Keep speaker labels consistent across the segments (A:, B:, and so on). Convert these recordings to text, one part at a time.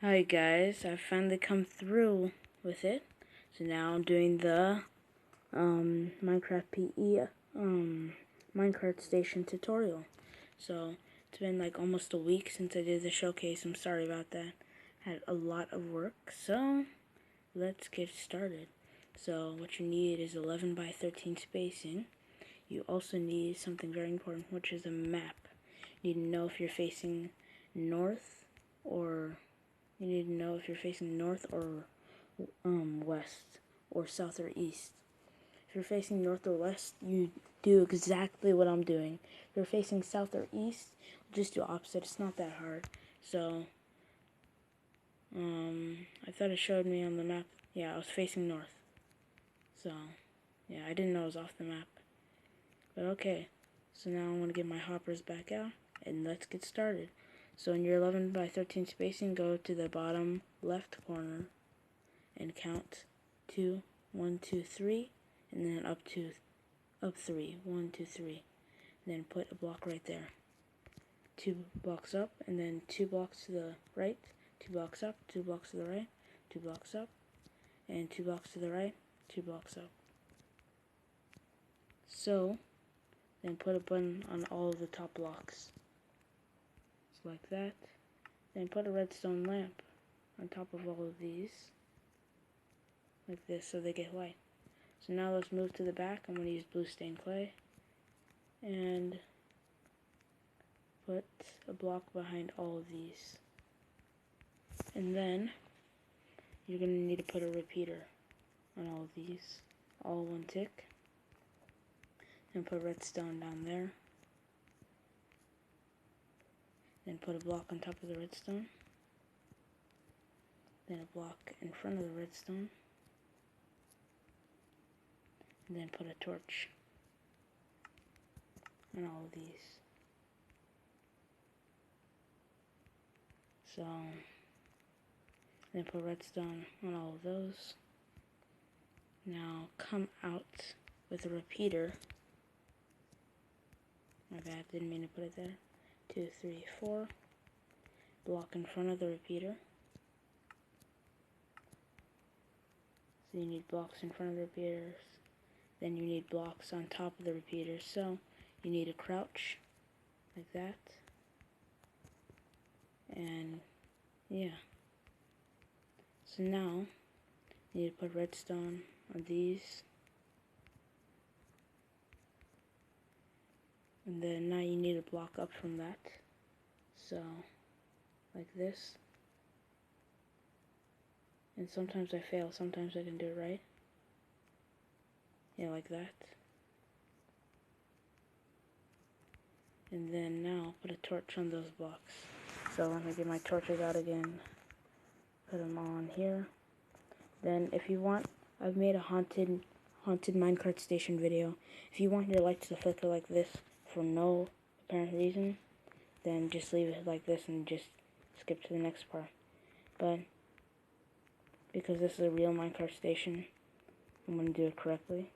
A: Hi guys, I finally come through with it. So now I'm doing the Minecraft PE Minecart station tutorial. So it's been like almost a week since I did the showcase. I'm sorry about that. Had a lot of work. So let's get started. So what you need is 11 by 13 spacing. You also need something very important, which is a map. You need to know if you're facing north or west or south or east. If you're facing north or west, you do exactly what I'm doing. If you're facing south or east, just do opposite. It's not that hard. So, I thought it showed me on the map. Yeah, I was facing north. So, yeah, I didn't know it was off the map. But okay, so now I'm going to get my hoppers back out, and let's get started. So in your 11 by 13 spacing, go to the bottom left corner and count 2, 1, 2, 3, and then up 3, 1, 2, 3. And then put a block right there. 2 blocks up, and then 2 blocks to the right, 2 blocks up, 2 blocks to the right, 2 blocks up, and 2 blocks to the right, 2 blocks up. So then put a button on all of the top blocks. Just like that. Then put a redstone lamp on top of all of these. Like this, so they get white. So now let's move to the back. I'm going to use blue stained clay. And put a block behind all of these. And then you're going to need to put a repeater on all of these. All one tick. And put redstone down there. Then put a block on top of the redstone. Then a block in front of the redstone. And then put a torch on all of these. So then put redstone on all of those. Now come out with a repeater. My bad, didn't mean to put it there. 2, 3, 4. Block in front of the repeater. So you need blocks in front of the repeaters. Then you need blocks on top of the repeaters. So you need a crouch like that. And yeah. So now you need to put redstone on these. And then now you need a block up from that. So like this. And sometimes I fail, sometimes I can do it right. Yeah, like that. And then now put a torch on those blocks. So let me get my torches out again. Put them on here. Then if you want, I've made a haunted minecart station video. If you want your lights to flicker like this for no apparent reason, then just leave it like this and just skip to the next part. But because this is a real minecart station, I'm going to do it correctly.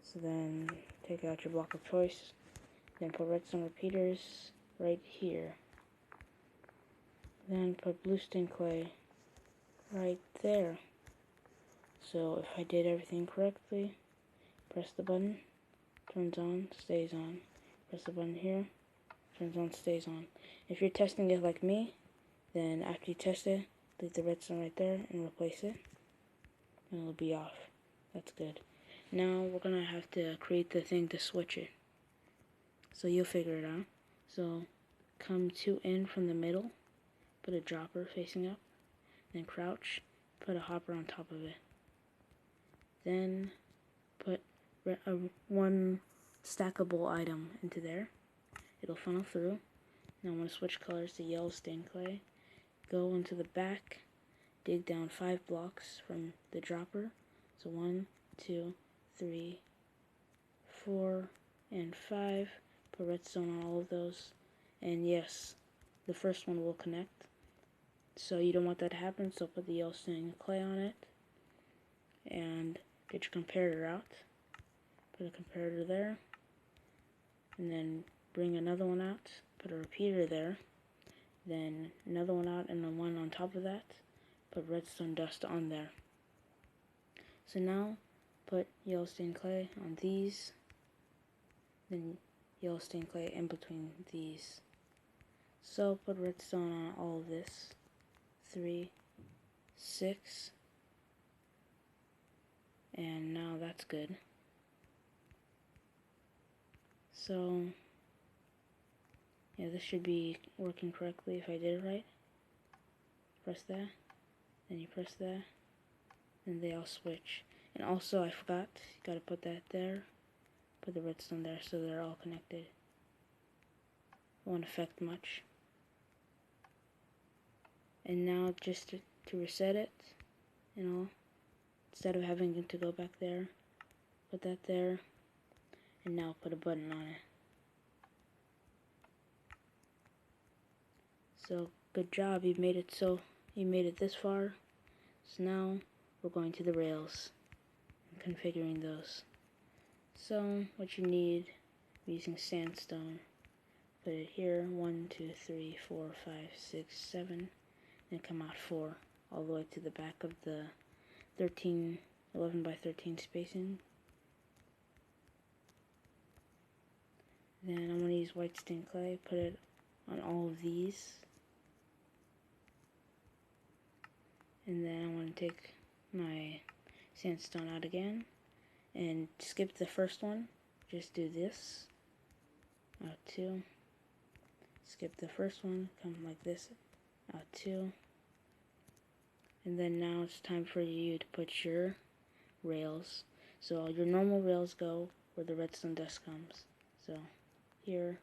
A: So then take out your block of choice. Then put redstone repeaters right here. Then put blue stained clay right there. So if I did everything correctly, press the button, turns on, stays on. Press the button here, turns on, stays on. If you're testing it like me, then after you test it, leave the redstone right there and replace it, and it'll be off. That's good. Now we're gonna have to create the thing to switch it. So you'll figure it out. So come 2 in from the middle, put a dropper facing up, then crouch, put a hopper on top of it. Then put one stackable item into there. It'll funnel through. Now I'm going to switch colors to yellow stained clay. Go into the back, dig down 5 blocks from the dropper. So 1, 2, 3, 4, and 5. Put redstone on all of those. And yes, the first one will connect. So you don't want that to happen, so put the yellow stained clay on it. And get your comparator out. Put a comparator there. And then bring another one out. Put a repeater there. then another one out, and then one on top of that. Put redstone dust on there. So now put yellow stained clay on these, then yellow stained clay in between these. So put redstone on all of this. 3, 6, and now that's good. So yeah, this should be working correctly if I did it right. Press that, then you press that, and they all switch. And also, I forgot, you gotta put that there, put the redstone there so they're all connected. It won't affect much. And now just to reset it, instead of having to go back there, put that there, and now put a button on it. So good job, you made it this far. So now we're going to the rails and configuring those. So what you need, using sandstone, put it here, 1, 2, 3, 4, 5, 6, 7, and come out 4, all the way to the back of the 11 by 13 spacing. Then I'm going to use white stained clay, put it on all of these. And then I'm going to take my sandstone out again and skip the first one. Just do this. Out 2. Skip the first one, come like this. Out 2. And then now it's time for you to put your rails. So your normal rails go where the redstone dust comes. So here,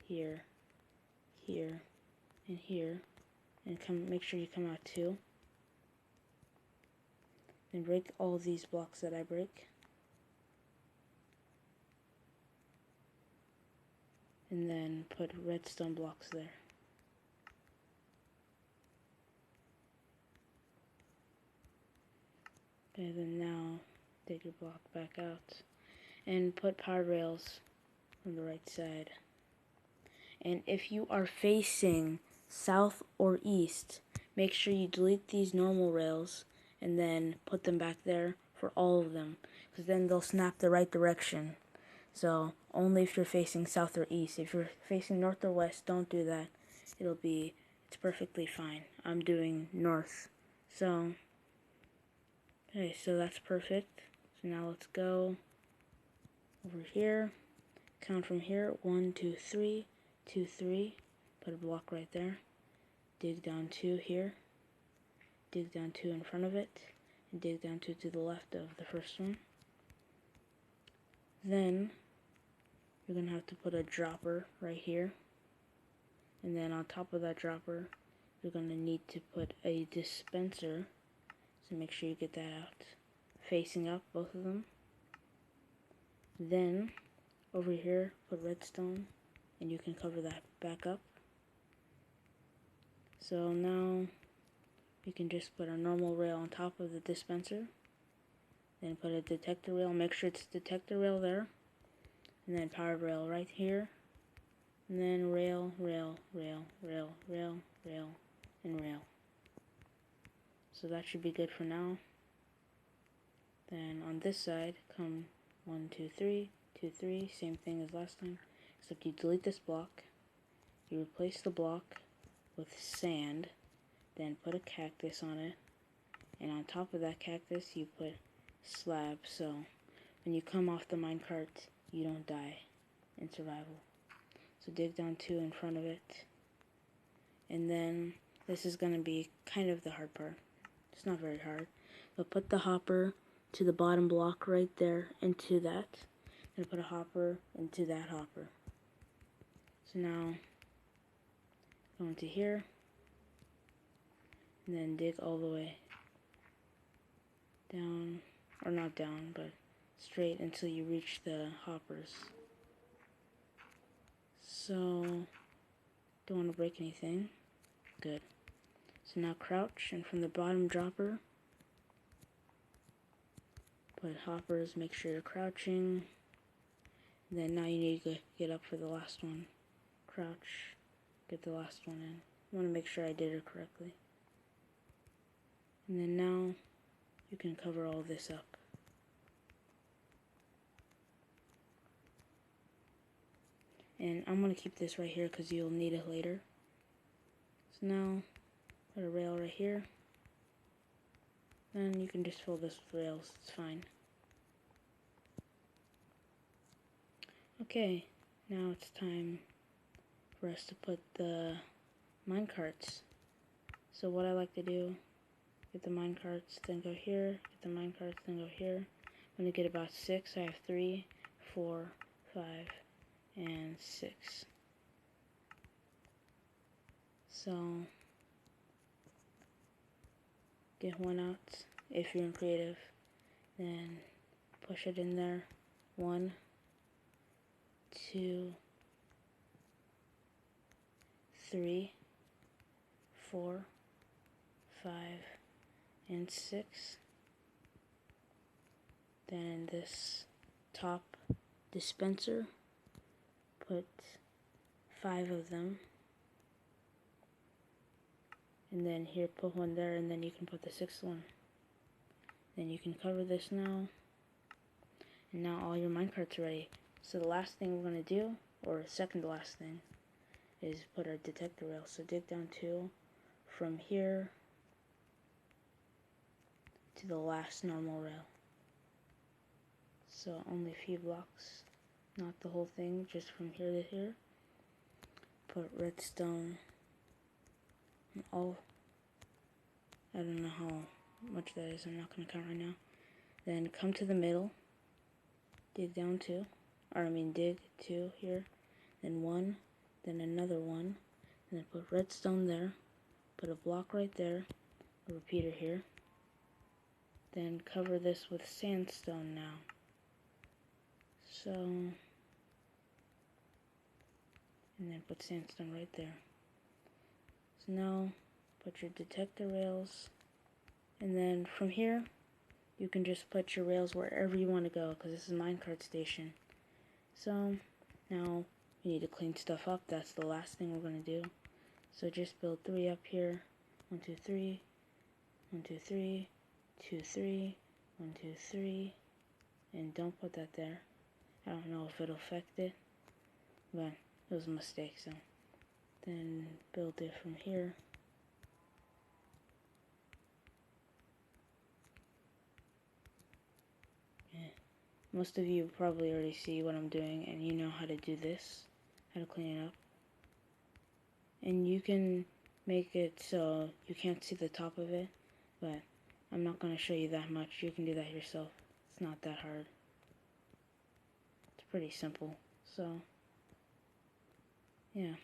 A: here, here, and here. And make sure you come out 2. Then break all these blocks that I break. And then put redstone blocks there. Okay, then now take your block back out and put power rails on the right side. And if you are facing south or east, make sure you delete these normal rails and then put them back there for all of them, because then they'll snap the right direction. So only if you're facing south or east. If you're facing north or west, don't do that. It's perfectly fine. I'm doing north. So, okay, so that's perfect. So now let's go over here. Count from here. 1, 2, 3, 2, 3. Put a block right there. Dig down 2 here. Dig down 2 in front of it. And dig down 2 to the left of the first one. Then you're going to have to put a dropper right here. And then on top of that dropper, you're going to need to put a dispenser. So make sure you get that out. Facing up, both of them. Then, over here, put redstone. And you can cover that back up. So now, you can just put a normal rail on top of the dispenser. Then put a detector rail. Make sure it's detector rail there. And then power rail right here. And then rail, rail, rail, rail, rail, rail, and rail. So that should be good for now. Then on this side, come 1, 2, 3, 2, 3, same thing as last time, except you delete this block. You replace the block with sand, then put a cactus on it, and on top of that cactus you put slab, so when you come off the minecart, you don't die in survival. So dig down 2 in front of it, and then this is going to be kind of the hard part. It's not very hard, but put the hopper to the bottom block right there into that, then put a hopper into that hopper. So now go into here, and then dig all the way down, or not down, but straight until you reach the hoppers. So, don't want to break anything. Good. So now crouch, and from the bottom dropper, put hoppers, make sure you're crouching. And then now you need to get up for the last one. Crouch, get the last one in. want to make sure I did it correctly. And then now you can cover all this up. And I'm going to keep this right here because you'll need it later. So now, put a rail right here. And you can just fill this with rails, it's fine. Okay, now it's time for us to put the minecarts. So what I like to do, get the minecarts, then go here, get the minecarts, then go here. I'm going to get about 6. I have 3, 4, 5, and 6. So get one out if you're in creative, then push it in there. 1, 2, 3, 4, 5, and 6. Then in this top dispenser, put 5 of them. And then here, put one there, and then you can put the 6th one. Then you can cover this now. And now all your minecarts are ready. So the last thing we're going to do, or second to last thing, is put our detector rail. So dig down 2 from here to the last normal rail. So only a few blocks, not the whole thing, just from here to here. Put redstone and all. I don't know how much that is, I'm not going to count right now. Then come to the middle, dig down 2, dig 2 here, then 1, then another 1, and then put redstone there, put a block right there, a repeater here, then cover this with sandstone now. So, and then put sandstone right there. So now, put your detector rails, and then from here, you can just put your rails wherever you want to go, because this is a minecart station. So, now, you need to clean stuff up. That's the last thing we're going to do. So just build 3 up here. 1, 2, 3. 1, 2, 3. 2, 3. 1, 2, 3. And don't put that there. I don't know if it'll affect it, but it was a mistake, so. Then build it from here. Yeah. Most of you probably already see what I'm doing, and you know how to do this, how to clean it up. And you can make it so you can't see the top of it, but I'm not going to show you that much. You can do that yourself. It's not that hard. It's pretty simple. So, yeah.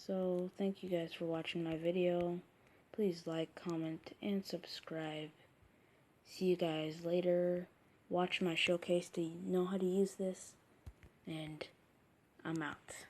A: So, thank you guys for watching my video. Please like, comment, and subscribe. See you guys later. Watch my showcase to know how to use this. And I'm out.